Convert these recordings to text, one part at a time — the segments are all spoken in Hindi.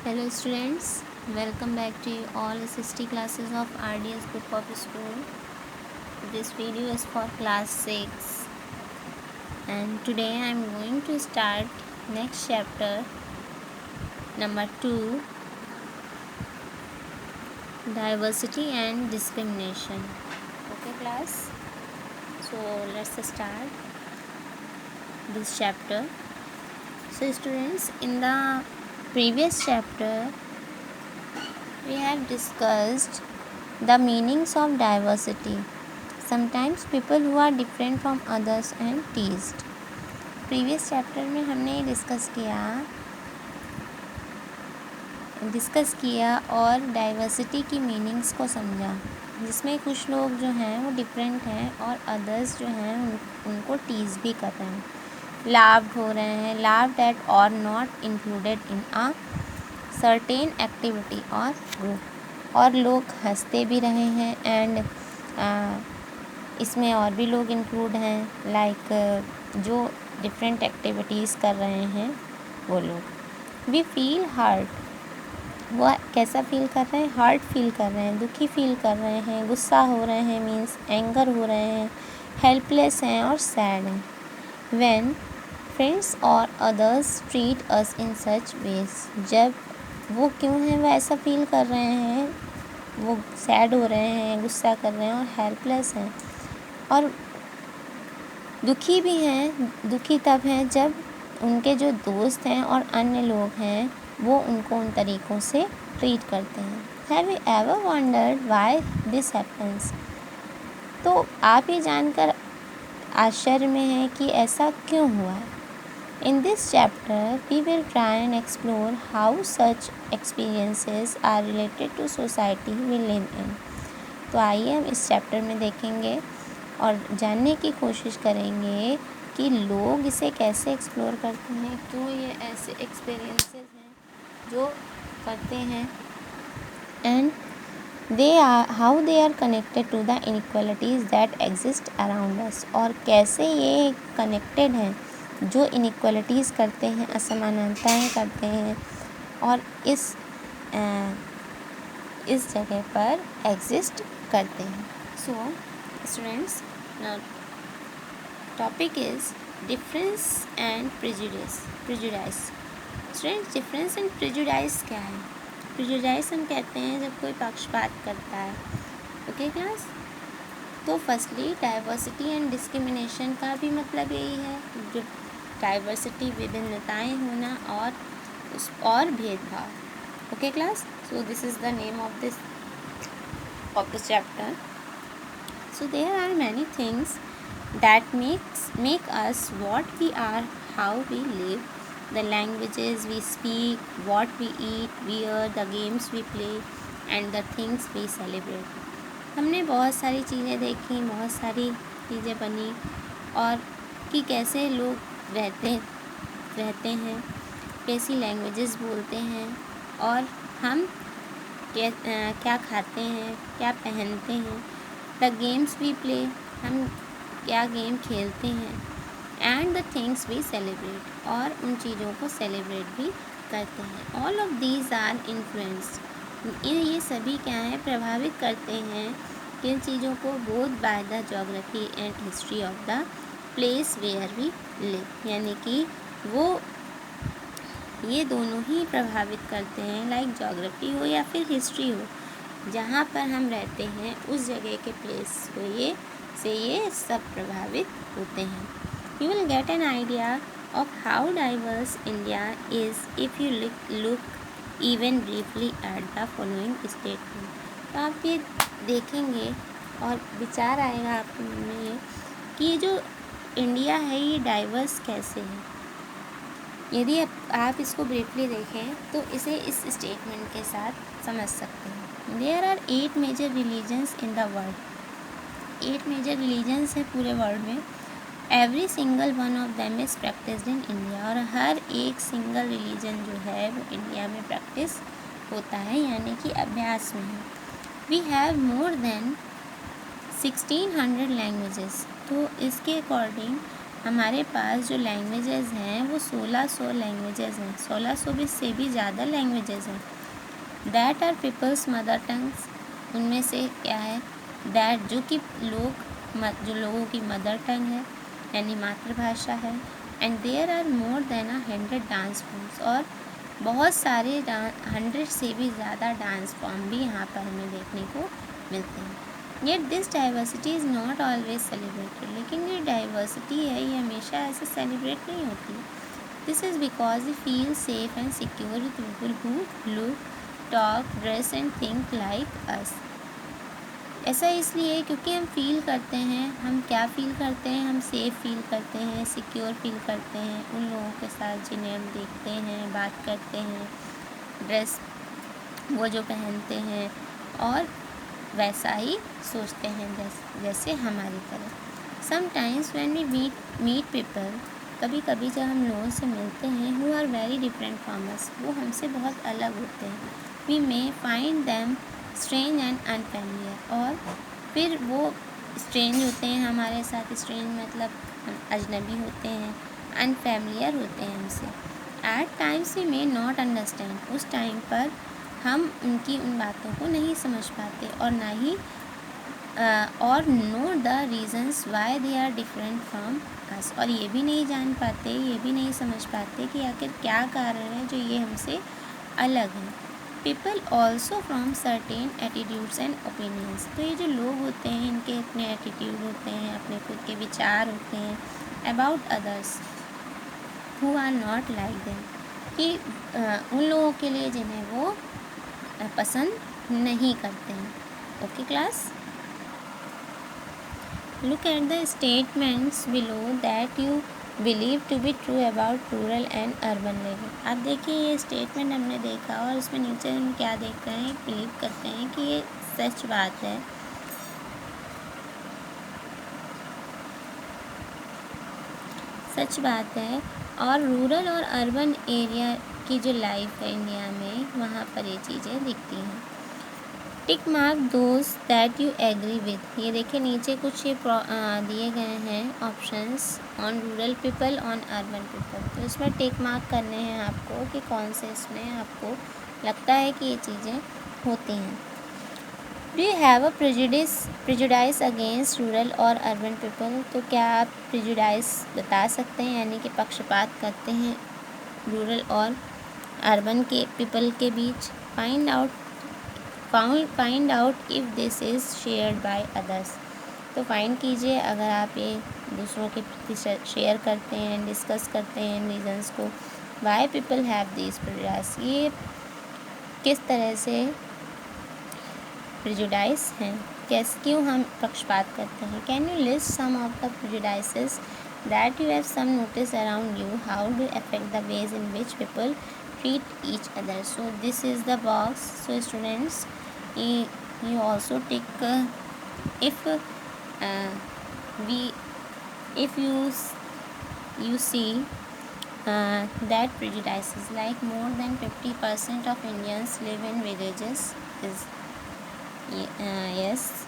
Hello students, welcome back to all SST classes of RDS Group of School. This video is for class 6 and today I am going to start next chapter number 2, diversity and discrimination. Okay class, so let's start this chapter. So students, in the previous chapter we have discussed the meanings of diversity. Sometimes people who are different from others and teased. Previous chapter में हमने डिस्कस किया और डाइवर्सिटी की मीनिंग्स को समझा, जिसमें कुछ लोग जो हैं वो डिफरेंट हैं और अदर्स जो हैं उनको टीज़ भी कर रहे हैं, लाफ्ड हो रहे हैं, लाफ्ड एट और not included in a certain activity और ग्रुप, और लोग हंसते भी रहे हैं एंड इसमें और भी लोग इंक्लूड हैं लाइक जो डिफरेंट एक्टिविटीज़ कर रहे हैं वो लोग। वी फील हर्ट, वो कैसा फील कर रहे हैं? हर्ट फील कर रहे हैं, दुखी फील कर रहे हैं, गुस्सा हो रहे हैं मीन्स एंगर हो रहे हैं, हेल्पलेस हैं और सैड हैं। व्हेन फ्रेंड्स और अदर्स ट्रीट अस इन सच वेज, जब वो क्यों हैं वो ऐसा फील कर रहे हैं, वो सैड हो रहे हैं, गुस्सा कर रहे हैं और हेल्पलेस हैं और दुखी भी हैं। दुखी तब हैं जब उनके जो दोस्त हैं और अन्य लोग हैं वो उनको उन तरीक़ों से ट्रीट करते हैं। Have you ever wondered why this happens? तो आप ये जानकर आश्चर्य में हैं कि ऐसा क्यों हुआ है। In this chapter, we will try and explore how such experiences are related to society we live in. तो आइए हम इस चैप्टर में देखेंगे और जानने की कोशिश करेंगे कि लोग इसे कैसे एक्सप्लोर करते हैं, क्यों ये ऐसे एक्सपीरियंसेस हैं जो करते हैं, and how they are connected to the inequalities that exist around us, और कैसे ये कनेक्टेड हैं जो इनइक्वालिटीज़ करते हैं, असमानताएं करते हैं और इस जगह पर एग्जिस्ट करते हैं। So students, now topic is difference and prejudice. Students, difference and prejudice क्या है? प्रेजुडिस हम कहते हैं जब कोई पक्षपात करता है। ओके क्लास, तो फर्स्टली डाइवर्सिटी एंड डिस्क्रिमिनेशन का भी मतलब यही है, जो डाइवर्सिटी विभिन्नताएं होना और भेदभाव। Okay class, so this is the name of this chapter. So there are many things that make us what we are, how we live, the languages we speak, what we eat, wear, the games we play and the things we celebrate. हमने बहुत सारी चीज़ें देखी, बहुत सारी चीज़ें बनी, और कि कैसे लोग रहते हैं, कैसी लैंग्वेजेस बोलते हैं, और हम क्या खाते हैं, क्या पहनते हैं, द गेम्स वी प्ले, हम क्या गेम खेलते हैं, and the things we celebrate, और उन चीज़ों को सेलिब्रेट भी करते हैं। All of these are influenced, ये सभी क्या हैं? प्रभावित करते हैं किन चीज़ों को? Both by the geography and history of the place where we live, यानी कि वो ये दोनों ही प्रभावित करते हैं, लाइक ज्योग्राफी हो या फिर हिस्ट्री हो, जहाँ पर हम रहते हैं उस जगह के प्लेस को ये सब प्रभावित होते हैं। You will get an idea of how diverse India is if you look even briefly at the following statement. तो आप ये देखेंगे और विचार आएगा आपके मन में ये कि ये जो इंडिया है ये डाइवर्स कैसे है। यदि आप इसको ब्रीफली देखें तो इसे इस स्टेटमेंट के साथ समझ सकते हैं। There are 8 major religions in the world. 8 major religions हैं पूरे वर्ल्ड में। Every single one of them is practised in India, और हर एक सिंगल रिलीजन जो है वो इंडिया में प्रैक्टिस होता है, यानी कि अभ्यास में है। We have more than 1600 languages. तो इसके अकॉर्डिंग हमारे पास जो लैंग्वेजेस हैं वो 1600 लैंग्वेजेस हैं, 1600 भी से भी ज़्यादा लैंग्वेजेस हैं। That are people's mother tongues, उनमें से क्या है, दैट जो कि जो लोगों की मदर टंग है यानी मातृभाषा है। And there are more than 100 dance forms, और बहुत सारे 100 से भी ज़्यादा डांस फॉर्म भी यहाँ पर हमें देखने को मिलते हैं। Yet this diversity is not always celebrated, लेकिन ये डाइवर्सिटी है ये हमेशा ऐसे सेलिब्रेट नहीं होती। This is because we feel safe and secure with people who look, talk, dress and think like us. ऐसा इसलिए क्योंकि हम फील करते हैं, हम क्या फील करते हैं, हम सेफ़ फील करते हैं, सिक्योर फील करते हैं उन लोगों के साथ जिन्हें हम देखते हैं, बात करते हैं, ड्रेस वो जो पहनते हैं, और वैसा ही सोचते हैं जैसे हमारी तरह। Sometimes when we meet people, कभी कभी जब हम लोगों से मिलते हैं, who are very different from us, वो हमसे बहुत अलग होते हैं, we may find them strange and unfamiliar, और फिर वो स्ट्रेंज होते हैं हमारे साथ, स्ट्रेंज मतलब हम अजनबी होते हैं, अनफेमिलियर होते हैं हमसे। At times we may not understand, उस टाइम पर हम उनकी उन बातों को नहीं समझ पाते, और ना ही और know the reasons why they are different from us, और ये भी नहीं जान पाते, ये भी नहीं समझ पाते कि आखिर क्या कारण है जो ये हमसे अलग हैं। People also from certain attitudes and opinions, तो ये जो लोग होते हैं इनके अपने एटीट्यूड होते हैं, अपने खुद के विचार होते हैं about others who are not like them, कि उन लोगों के लिए जिन्हें वो पसंद नहीं करते हैं। Okay class, look at the statements below that you believe to be true about rural and urban living. अब देखिए ये स्टेटमेंट हमने देखा और इसमें नीचे हम क्या देख रहे हैं, बिलीव करते हैं कि ये सच बात है। सच बात है, और रूरल और अर्बन एरिया की जो लाइफ है इंडिया में, वहाँ पर ये चीज़ें दिखती हैं। Tick mark those that you agree with, ये देखिए नीचे कुछ ये दिए गए हैं options on rural people, on urban people, तो इसमें टिक मार्क करने हैं आपको कि कौन से इसमें आपको लगता है कि ये चीज़ें होती हैं। Do you have a prejudice against rural और अर्बन पीपल, तो क्या आप प्रेजुडाइस बता सकते हैं यानी कि पक्षपात करते हैं रूरल और अर्बन के पीपल के बीच। Find out if this is shared by others, तो फाइंड कीजिए अगर आप ये दूसरों के प्रति शेयर करते हैं, डिस्कस करते हैं रीजंस को। Why people have this prejudice, ये किस तरह से प्रेजुडाइस हैं, क्यों हम पक्षपात करते हैं। Can you list some of the prejudices that you have some notice around you, how do affect the ways in which people treat each other. So this is the box. So students, you also tick if you see that prejudices like more than 50% of Indians live in villages is yes,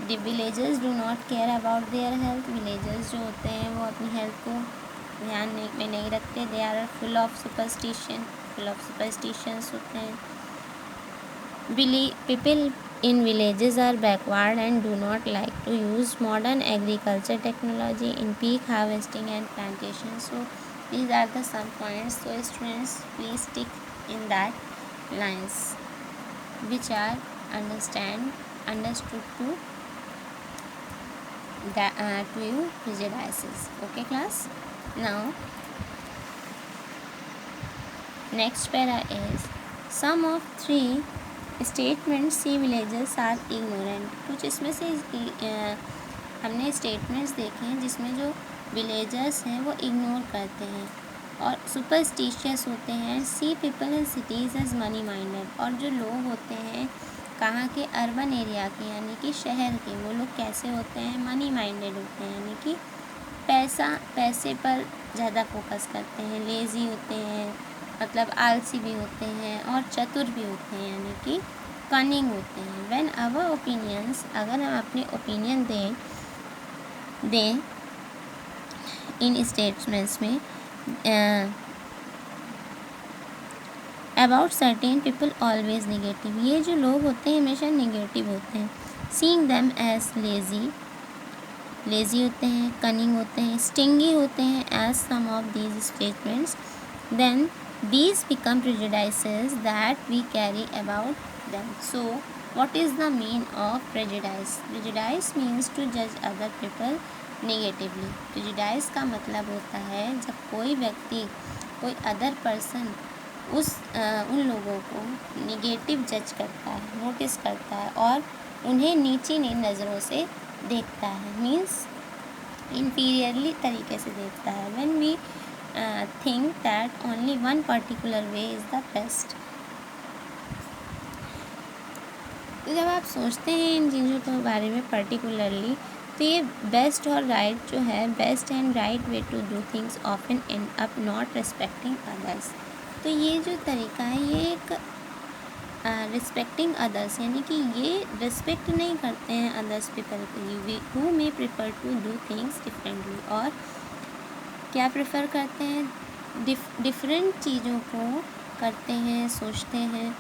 the villagers do not care about their health, villagers जो होते हैं वो अपनी हेल्थ को ध्यान में नहीं रखते। They are full of superstitions होते हैं। People in villages are backward and do not like to use modern agriculture technology in peak harvesting and plantation. So these are the some points. So students please tick in that lines which are understood to you prejudices. Okay class, now next para is some of 3 statements see villagers are ignorant। कुछ इसमें से हमने स्टेटमेंट्स देखे हैं जिसमें जो विलेजर्स हैं वो इग्नोर करते हैं और सुपरस्टिशियस होते हैं। See people in cities as money minded, और जो लोग होते हैं कहाँ के, अर्बन एरिया के यानी कि शहर के, वो लोग कैसे होते हैं, मनी माइंडेड होते हैं यानी कि पैसे पर ज़्यादा फोकस करते हैं। लेज़ी होते हैं मतलब आलसी भी होते हैं, और चतुर भी होते हैं यानी कि कनिंग होते हैं। व्हेन आवर ओपिनियंस, अगर हम अपने ओपिनियन दें इन स्टेटमेंट्स में about certain people always negative, ये जो लोग होते हैं हमेशा निगेटिव होते हैं. सीइंग देम एज लेज़ी होते हैं, कनिंग होते हैं, स्टिंगी होते हैं as some of these statements, then these become prejudices that we carry about them. So what is the mean of prejudice? Prejudice means to judge other people negatively. Prejudice का मतलब होता है जब कोई व्यक्ति, कोई अदर पर्सन उन लोगों को निगेटिव जज करता है, नोटिस करता है और उन्हें नीची नज़रों से देखता है, मीन्स इन्फीरियरली तरीके से देखता है. When we think that only one particular way is the best. तो जब आप सोचते हैं इन चीज़ों के बारे में पर्टिकुलरली, तो ये बेस्ट और राइट जो है, best and right way to do things often end up not respecting others. तो ये जो तरीका है ये एक रिस्पेक्टिंग अदर्स, यानी कि ये रिस्पेक्ट नहीं करते हैं अदर्स पीपल के, who may prefer to do things differently, और क्या प्रेफर करते हैं, डिफरेंट चीज़ों को करते हैं, सोचते हैं.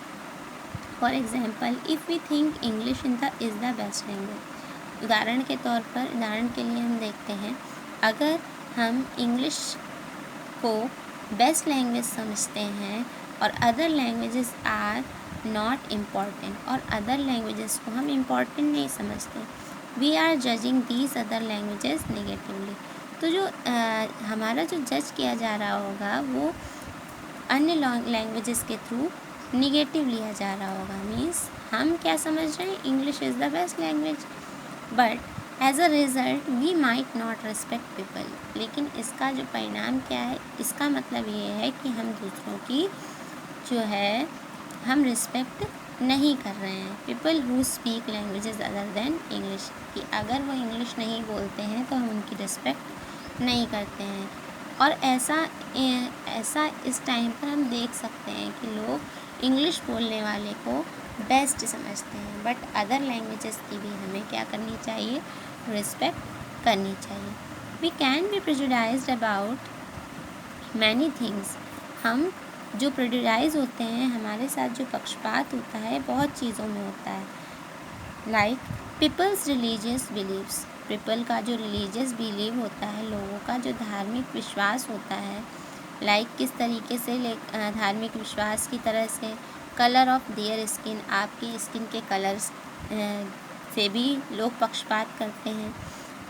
For example, if we think English is the best language, उदाहरण के लिए हम देखते हैं, अगर हम इंग्लिश को बेस्ट लैंग्वेज समझते हैं और other languages are not important, और अदर लैंग्वेजेस को हम इम्पॉर्टेंट नहीं समझते, we are judging these other languages negatively. तो जो हमारा जो जज किया जा रहा होगा वो अन्य लैंग्वेजेस के थ्रू निगेटिव लिया जा रहा होगा. मीन्स हम क्या समझ रहे हैं, English is the best language, but as a result we might not respect people. लेकिन इसका जो परिणाम क्या है, इसका मतलब ये है कि हम दूसरों की जो है हम रिस्पेक्ट नहीं कर रहे हैं. People who speak languages other than English, कि अगर वो इंग्लिश नहीं बोलते हैं तो हम उनकी रिस्पेक्ट नहीं करते हैं. और ऐसा इस टाइम पर हम देख सकते हैं कि लोग इंग्लिश बोलने वाले को बेस्ट समझते हैं, बट अदर लैंग्वेजेस की भी हमें क्या करनी चाहिए, रिस्पेक्ट करनी चाहिए. We can be prejudiced about many things. हम जो प्रेजुडाइज होते हैं, हमारे साथ जो पक्षपात होता है बहुत चीज़ों में होता है. Like people's religious beliefs, people का जो रिलीजियस बिलीव होता है, लोगों का जो धार्मिक विश्वास होता है, लाइक किस तरीके से धार्मिक विश्वास की तरह से कलर ऑफ देयर स्किन, आपकी स्किन के कलर्स से भी लोग पक्षपात करते हैं.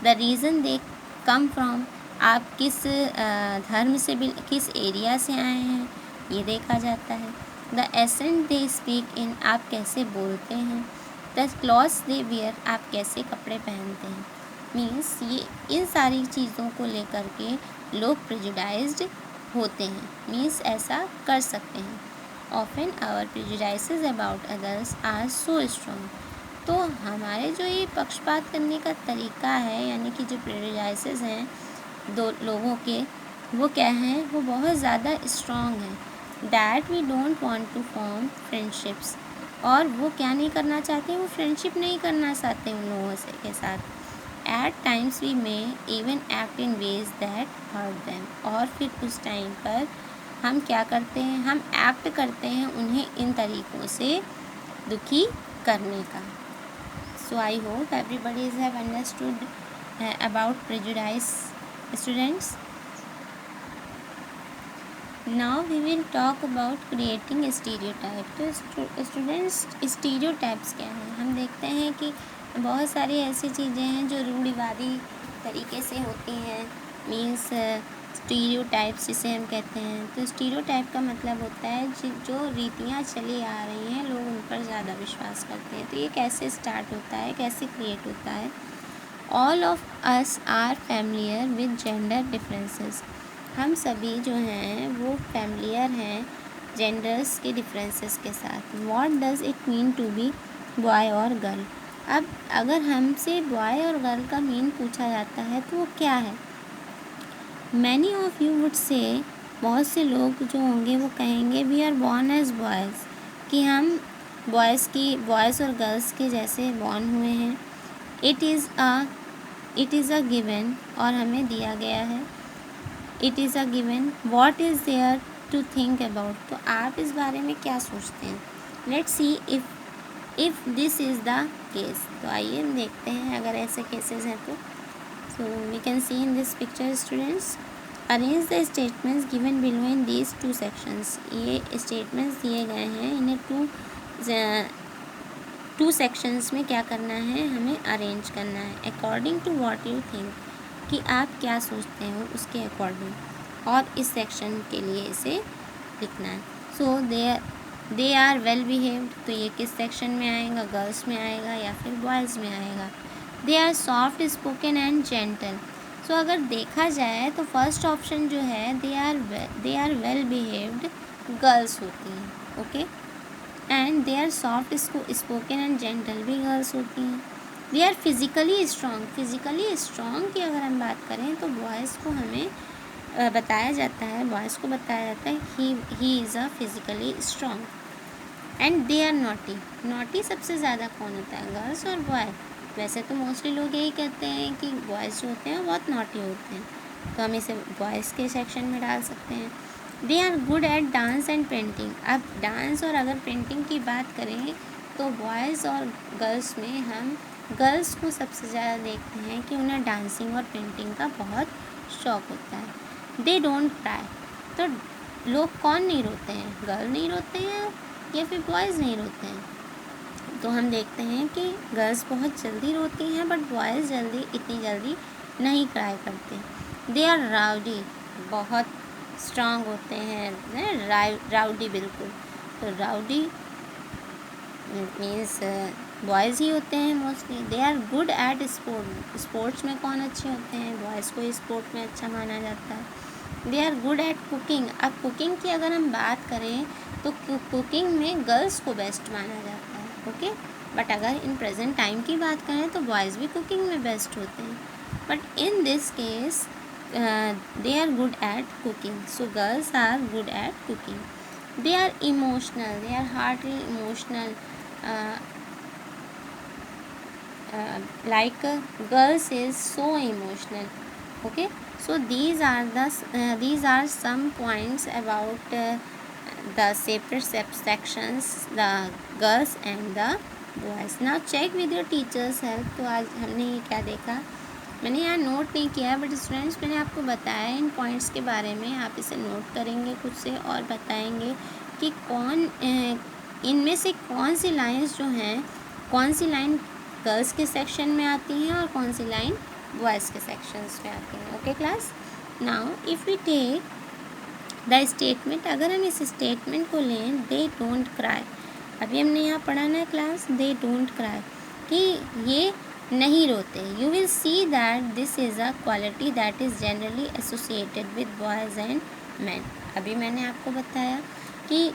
The reason they come from, आप किस धर्म से भी, किस एरिया से आए हैं, ये देखा जाता है. The accent they speak in, आप कैसे बोलते हैं. द क्लॉथ्स दे वियर, आप कैसे कपड़े पहनते हैं. मीन्स ये इन सारी चीज़ों को लेकर के लोग प्रेजुडाइज्ड होते हैं, मीन्स ऐसा कर सकते हैं. Often our prejudices about others are so strong. तो हमारे जो ये पक्षपात करने का तरीका है, यानी कि जो प्रेजुडाइसेस हैं दो लोगों के, वो क्या हैं, वो बहुत ज़्यादा स्ट्रॉन्ग हैं. That we don't want to form friendships, और वो क्या नहीं करना चाहते, वो फ्रेंडशिप नहीं करना चाहते उन लोगों से के साथ. At times we may even act in ways that hurt them, और फिर उस टाइम पर हम क्या करते हैं, हम एक्ट करते हैं उन्हें इन तरीक़ों से दुखी करने का. So I hope everybody is have understood about prejudice. Students, now we will talk about creating stereotype. तो स्टूडेंट्स, स्टीरियोटाइप्स क्या हैं, हम देखते हैं कि बहुत सारी ऐसी चीज़ें हैं जो रूढ़िवादी तरीके से होती हैं, मीन्स स्टीरियोटाइप्स जिसे हम कहते हैं. तो स्टीरियोटाइप का मतलब होता है जो रीतियाँ चली आ रही हैं, लोग उन पर ज़्यादा विश्वास करते हैं. तो ये कैसे स्टार्ट होता है, कैसे क्रिएट होता है. All of us are familiar with gender differences, हम सभी जो हैं वो फैमिलियर हैं जेंडर्स के डिफरेंसेस के साथ. What does it mean to be boy और गर्ल. अब अगर हमसे बॉय और गर्ल का मीन पूछा जाता है तो वो क्या है. Many of you would say, बहुत से लोग जो होंगे वो कहेंगे we are born as boys, कि हम बॉयज़ और गर्ल्स के जैसे बॉर्न हुए हैं. इट इज़ अ गिवन, और हमें दिया गया है. It is a given, what is there to think about. तो आप इस बारे में क्या सोचते हैं? Let's see if this is the case. तो आइए देखते हैं अगर ऐसे केसेस हैं तो। So we can see in this picture students, arrange the statements given below in these two sections. ये स्टेटमेंट्स दिए गए हैं, इन्हें टू सेक्शंस में क्या करना है, हमें अरेंज करना है according to what you think, कि आप क्या सोचते हो उसके अकॉर्डिंग, और इस सेक्शन के लिए इसे लिखना है। सो दे आर वेल बिहेव्ड, तो ये किस सेक्शन में आएगा, गर्ल्स में आएगा या फिर बॉयज़ में आएगा। They are soft spoken and gentle. So अगर देखा जाए तो फर्स्ट ऑप्शन जो है they are well behaved girls होती हैं, okay, and they are soft spoken and gentle भी गर्ल्स होती हैं। दे आर फिज़िकली स्ट्रॉन्ग की अगर हम बात करें तो बॉयज़ को हमें बताया जाता है, बॉयज़ को बताया जाता है he is a physically strong. And they are naughty सबसे ज़्यादा कौन होता है, गर्ल्स और बॉय? वैसे तो मोस्टली लोग यही कहते हैं कि बॉयज़ जो होते हैं बहुत नॉटी होते हैं, तो हम इसे बॉयज़ के सेक्शन में डाल सकते हैं। They are good at dance and painting. अब डांस और अगर पेंटिंग की बात करें तो बॉयज़ और गर्ल्स में हम गर्ल्स को सबसे ज़्यादा देखते हैं कि उन्हें डांसिंग और पेंटिंग का बहुत शौक़ होता है। दे डोंट क्राई, तो लोग कौन नहीं रोते हैं, गर्ल नहीं रोते हैं या फिर बॉयज़ नहीं रोते हैं? तो हम देखते हैं कि गर्ल्स बहुत जल्दी रोती हैं बट बॉयज़ इतनी जल्दी नहीं क्राई करते। दे आर राउडी, बहुत स्ट्रांग होते हैं, राउडी बिल्कुल। तो राउडी मीन्स बॉयज़ ही होते हैं mostly. They are good at sports में कौन अच्छे होते हैं, बॉयज़ को स्पोर्ट में अच्छा माना जाता है। They are good at cooking. अब कुकिंग की अगर हम बात करें तो कुकिंग में गर्ल्स को बेस्ट माना जाता है, ओके, बट अगर इन प्रेजेंट टाइम की बात करें तो बॉयज़ भी कुकिंग में बेस्ट होते हैं, but in this case they are good at cooking, so girls are good at cooking. They are emotional, they are hardly emotional, like girls is so emotional, okay. So these are some points about the separate sections, the girls and the boys. Now check with your teachers help। तो आज हमने ये क्या देखा, मैंने यहाँ नोट नहीं किया है बट स्टूडेंट्स मैंने आपको बताया इन पॉइंट्स के बारे में, आप इसे नोट करेंगे खुद से और बताएंगे कि इनमें से कौन सी लाइंस जो हैं, कौन सी लाइन गर्ल्स के सेक्शन में आती हैं और कौन सी लाइन बॉयज़ के सेक्शंस में आती हैं, okay class. Now if we take the statement, अगर हम इस स्टेटमेंट को लें, दे डोंट क्राई, अभी हमने यहाँ पढ़ा ना क्लास, दे डोंट क्राई, कि ये नहीं रोते। You will see that this is a quality that is generally associated with boys and man. अभी मैंने आपको बताया कि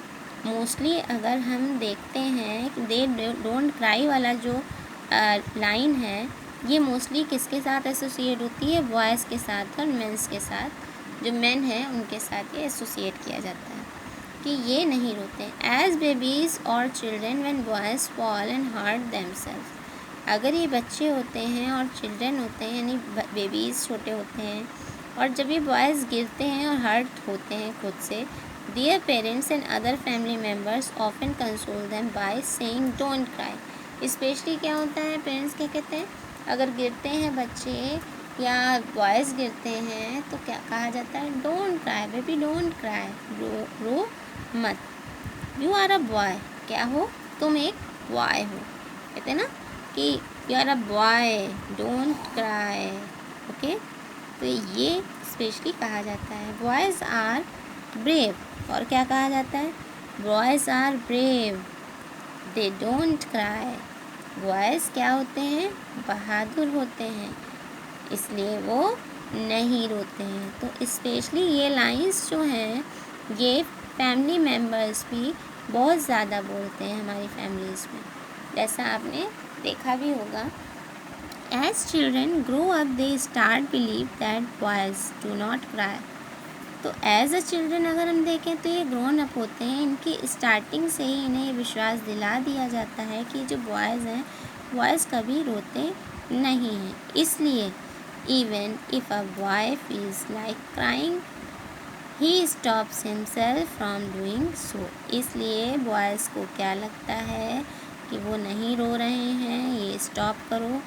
मोस्टली अगर हम देखते हैं दे डोंट क्राई वाला जो लाइन है, ये मोस्टली किसके साथ एसोसिएट होती है, बॉयज़ के साथ और मेंस के साथ, जो मेन है उनके साथ ये एसोसिएट किया जाता है कि ये नहीं रोते। एज बेबीज़ और children when boys fall and hurt themselves, अगर ये बच्चे होते हैं और चिल्ड्रन होते हैं यानी बेबीज़ छोटे होते हैं, और जब ये बॉयज़ गिरते हैं और हर्ट होते हैं खुद से, their parents and other family members often console them by saying don't cry. Specially क्या होता है, पेरेंट्स क्या कहते हैं, अगर गिरते हैं बच्चे या बॉयज़ गिरते हैं तो क्या कहा जाता है, don't cry baby, don't cry, रो मत, यू आर अ बॉय, क्या हो, तुम एक बॉय हो, कहते हैं ना कि you are a boy, don't cry, okay. तो ये स्पेशली कहा जाता है। बॉयज़ आर ब्रेव, और क्या कहा जाता है, boys are brave, they don't cry. Boys क्या होते हैं, बहादुर होते हैं, इसलिए वो नहीं रोते हैं। तो स्पेशली ये लाइंस जो हैं ये फैमिली मेम्बर्स भी बहुत ज़्यादा बोलते हैं हमारी फैमिलीज़ में, जैसा आपने देखा भी होगा। As children grow up they start believe that boys do not cry. तो एज अ चिल्ड्रन अगर हम देखें तो ये ग्रोन अप होते हैं, इनकी स्टार्टिंग से ही इन्हें ये विश्वास दिला दिया जाता है कि जो बॉयज़ हैं, बॉयज़ कभी रोते नहीं हैं। इसलिए Even if a boy feels like crying, he stops himself from doing so. इसलिए बॉयज़ को क्या लगता है कि वो नहीं रो रहे हैं, ये स्टॉप करो,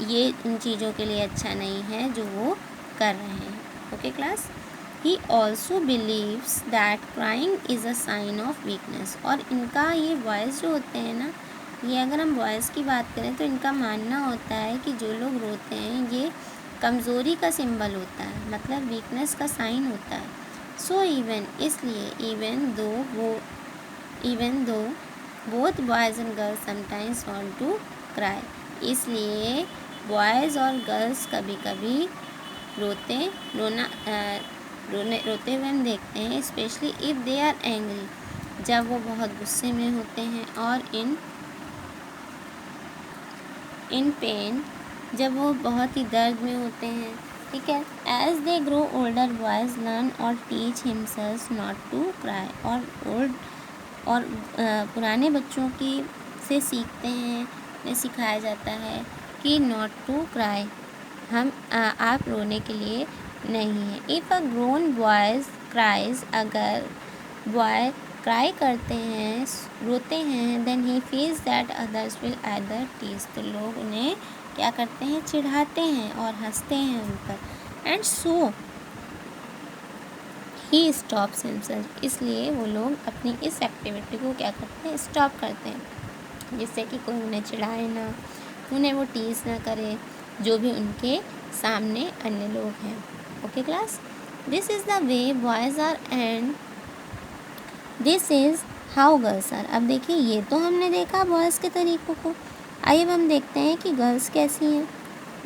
ये इन चीज़ों के लिए अच्छा नहीं है जो वो कर रहे हैं. Okay class. He also believes that crying is a sign of weakness. और इनका ये बॉयज़ जो होते हैं ना, ये अगर हम बॉयज़ की बात करें तो इनका मानना होता है कि जो लोग रोते हैं ये कमज़ोरी का सिंबल होता है, मतलब वीकनेस का साइन होता है. सो इसलिए even though both boys and girls sometimes want to cry, इसलिए बॉयज़ और गर्ल्स कभी कभी रोते हुए हम देखते हैं. Specially if they are angry, जब वो बहुत गुस्से में होते हैं, और इन पेन, जब वो बहुत ही दर्द में होते हैं. ठीक है. As they grow older boys learn और teach himself not to cry. और पुराने बच्चों की से सीखते हैं, उन्हें सिखाया जाता है कि नॉट टू क्राई, आप रोने के लिए नहीं है. If a grown boys cries, अगर बॉय क्राई करते हैं, रोते हैं, then he feels that others will either tease, तो लोग उन्हें क्या करते हैं, चिढ़ाते हैं और हंसते हैं उन पर. And so he stops himself, इसलिए वो लोग अपनी इस एक्टिविटी को क्या करते हैं, स्टॉप करते हैं, जिससे कि कोई उन्हें चिढ़ाए ना, उन्हें वो टीज ना करे, जो भी उनके सामने अन्य लोग हैं. Okay class. This is the way boys are and this is how girls are. अब देखिए, ये तो हमने देखा बॉयज़ के तरीक़ों को. आइए अब हम देखते हैं कि गर्ल्स कैसी हैं.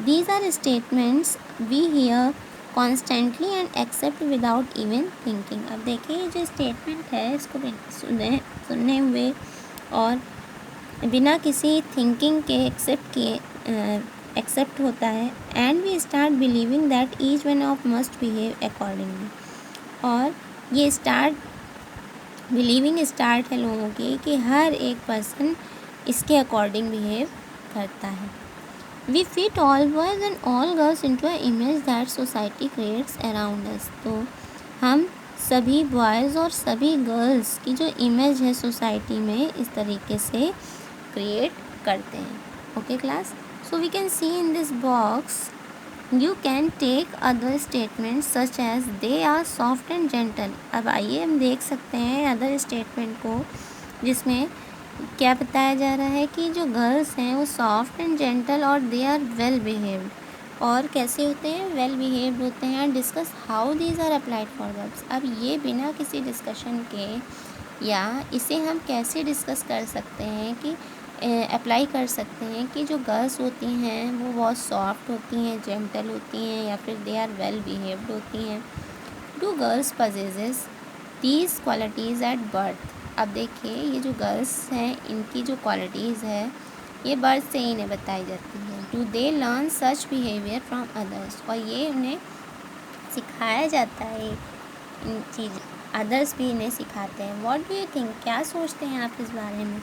These are statements we hear constantly and accept without even thinking. अब देखिए, ये जो स्टेटमेंट है इसको सुनने हुए और बिना किसी थिंकिंग के एक्सेप्ट होता है. And we start believing that each one of must behave accordingly. और ये बिलीविंग स्टार्ट है लोगों की कि हर एक पर्सन इसके अकॉर्डिंग बिहेव करता है. We fit all boys and all girls into a image that society creates around us. तो हम सभी बॉयज़ और सभी गर्ल्स की जो इमेज है सोसाइटी में, इस तरीके से क्रिएट करते हैं. Okay class. So we can see in this box You can take other statements such as they are soft and gentle. अब आइए हम देख सकते हैं अदर स्टेटमेंट को, जिसमें क्या बताया जा रहा है कि जो गर्ल्स हैं वो सॉफ्ट एंड जेंटल और दे आर वेल बिहेव्ड. और कैसे होते हैं, वेल बिहेव्ड होते हैं. Discuss how these are applied for girls. अब ये बिना किसी डिस्कशन के, या इसे हम कैसे डिस्कस कर सकते हैं कि अप्लाई कर सकते हैं कि जो गर्ल्स होती हैं वो बहुत सॉफ्ट होती हैं, जेंटल होती हैं, या फिर दे आर वेल बिहेव्ड होती हैं. Do girls possess these qualities at birth. अब देखिए, ये जो गर्ल्स हैं इनकी जो क्वालिटीज़ है ये बर्थ से ही इन्हें बताई जाती है. Do they learn such behaviour from others. और ये उन्हें सिखाया जाता है, इन चीज़ अदर्स भी इन्हें सिखाते हैं. व्हाट डू यू थिंक, क्या सोचते हैं आप इस बारे में,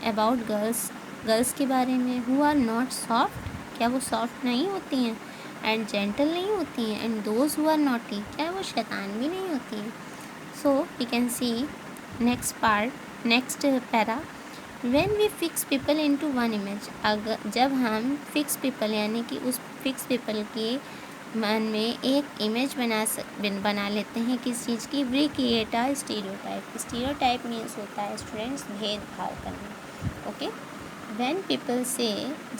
अबाउट गर्ल्स के बारे में. हु आर नॉट सॉफ्ट, क्या वो सॉफ्ट नहीं होती हैं, एंड जेंटल नहीं होती हैं, and those who are naughty, क्या वो शैतान भी नहीं होती हैं. So we can see next para. When we fix people into one image. अगर जब हम फिक्स पीपल यानी कि उस फिक्स पीपल के मन में एक इमेज बना लेते हैं किस चीज़ की, we create a stereotype. Stereotype means होता है स्टूडेंट्स भेदभाव करना. ओके. व्हेन पीपल से,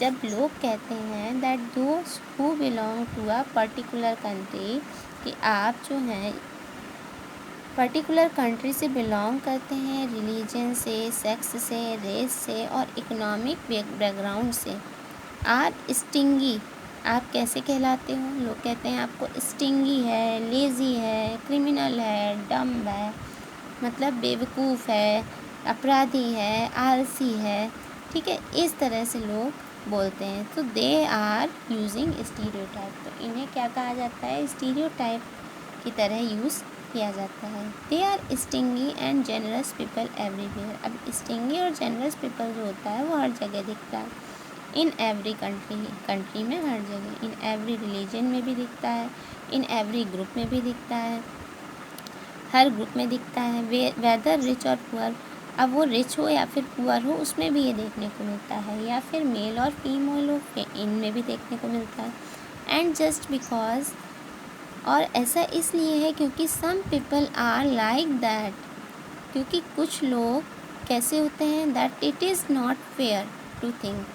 जब लोग कहते हैं that those who belong to a particular country, कि आप जो हैं पर्टिकुलर कंट्री से बिलोंग करते हैं, रिलीजन से, सेक्स से, रेस से और इकोनॉमिक बैकग्राउंड से. आर स्टिंगी, आप कैसे कहलाते हो, लोग कहते हैं आपको स्टिंगी है, लेज़ी है, क्रिमिनल है, डम्ब है, मतलब बेवकूफ़ है, अपराधी है, आलसी है. ठीक है, इस तरह से लोग बोलते हैं. तो दे आर यूजिंग स्टीरियोटाइप. तो इन्हें क्या कहा जाता है, स्टीरियोटाइप की तरह यूज़ किया जाता है. They are stingy and generous people everywhere. अब स्टिंगी और जेनरस पीपल जो होता है वो हर जगह दिखता है. इन एवरी कंट्री में हर जगह, इन एवरी रिलीजन में भी दिखता है, इन एवरी ग्रुप में भी दिखता है, हर ग्रुप में दिखता है। वेदर रिच और पुअर, अब वो रिच हो या फिर पुअर हो, उसमें भी ये देखने को मिलता है, या फिर मेल और फीमेल हो, इनमें भी देखने को मिलता है। एंड जस्ट बिकॉज, और ऐसा इसलिए है क्योंकि some people are like that, क्योंकि कुछ लोग कैसे होते हैं, that it is not fair to think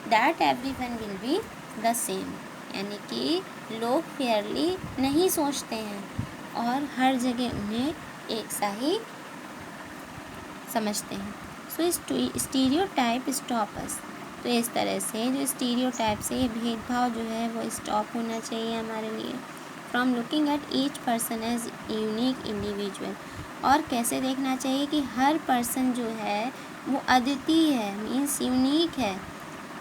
that everyone will be the same, यानी कि लोग फेयरली नहीं सोचते हैं और हर जगह उन्हें एक सा ही समझते हैं। सो स्टीरियोटाइप स्टॉप अस, तो इस तरह से जो स्टीरियोटाइप से ये भेदभाव जो है वो स्टॉप होना चाहिए हमारे लिए। From looking at each person as unique individual, और कैसे देखना चाहिए कि हर पर्सन जो है वो अद्वितीय है, मीन्स यूनिक है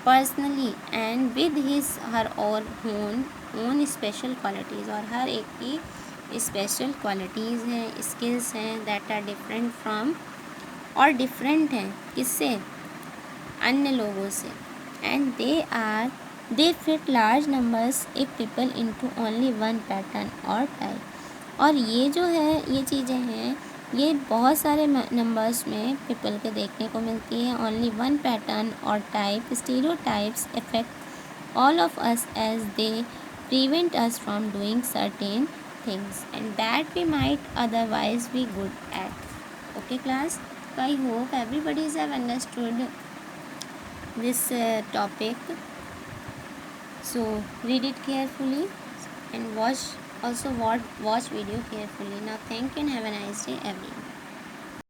personally, and with his her और ओन स्पेशल क्वालिटीज़, और हर एक की स्पेशल क्वालिटीज़ हैं, स्किल्स हैं, दैट आर डिफरेंट फ्रॉम, और डिफरेंट हैं किससे, अन्य लोगों से। And they fit large numbers if people into only one pattern और टाइप, और ये जो है ये चीज़ें हैं ये बहुत सारे नंबर्स में पीपल के देखने को मिलती है। ओनली वन पैटर्न और type stereotypes affect all of us as they prevent us from doing certain things and that we might otherwise be good at. Okay class, so I hope everybody have understood this topic, so read it carefully and watch video carefully. Now thank you and have a nice day everyone.